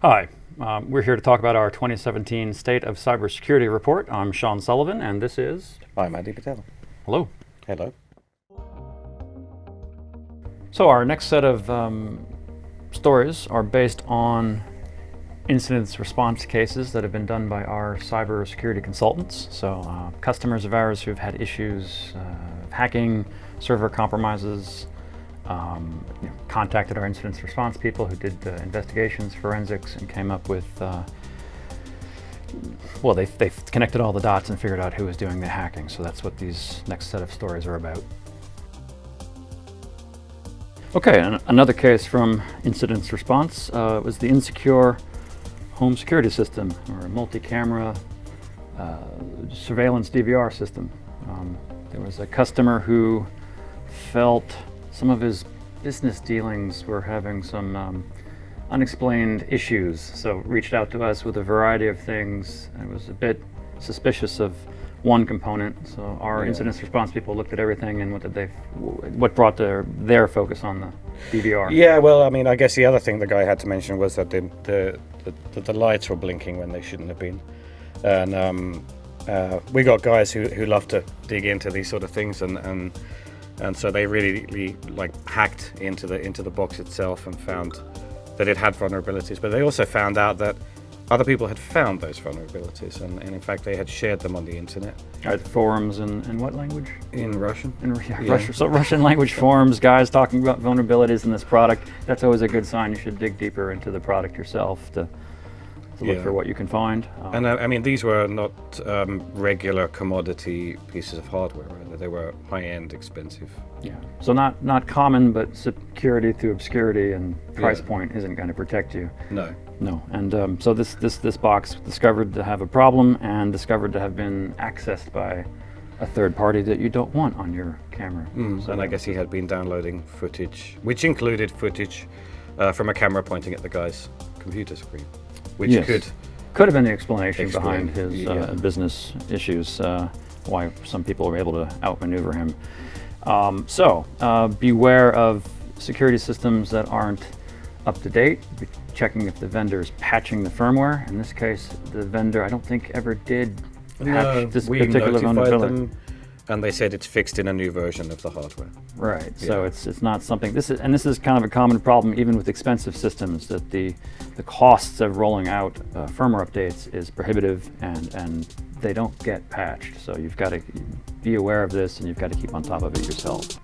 Hi, we're here to talk about our 2017 State of Cybersecurity Report. I'm Sean Sullivan, and this is... I'm Andy Patel. Hello. Hello. So our next set of stories are based on incident response cases that have been done by our cybersecurity consultants. So customers of ours who've had issues hacking, server compromises, contacted our incident response people who did investigations, forensics, and came up with, well, they've connected all the dots and figured out who was doing the hacking. So that's what these next set of stories are about. Okay, and another case from incident response was the insecure home security system, or a multi-camera surveillance DVR system. There was a customer who felt some of his business dealings were having some unexplained issues, so reached out to us with a variety of things and was a bit suspicious of one component. So our incident response people looked at everything, and what brought their focus on the DVR. Yeah, well, I mean, I guess the other thing the guy had to mention was that the lights were blinking when they shouldn't have been, and we got guys who love to dig into these sort of things, and so they really like hacked into the box itself and found that it had vulnerabilities. But they also found out that other people had found those vulnerabilities, and in fact they had shared them on the internet. At forums in what language? In Russian. Russian. So Russian language forums, guys talking about vulnerabilities in this product. That's always a good sign. You should dig deeper into the product yourself to look for what you can find. And I mean, these were not regular commodity pieces of hardware. Right? They were high-end, expensive. Yeah. So not common, but security through obscurity and price point isn't going to protect you. No. No. And so this box discovered to have a problem and discovered to have been accessed by a third party that you don't want on your camera. So, and I guess he had been downloading footage, which included footage from a camera pointing at the guy's computer screen, which could have been the explanation behind his business issues, why some people were able to outmaneuver him. So beware of security systems that aren't up to date. Be checking if the vendor is patching the firmware. In this case, the vendor, I don't think, ever did patch this particular vulnerability. Them, and they said it's fixed in a new version of the hardware. Right. Yeah. So it's not something. This is kind of a common problem even with expensive systems, that the costs of rolling out firmware updates is prohibitive, and they don't get patched. So you've got to be aware of this, and you've got to keep on top of it yourself.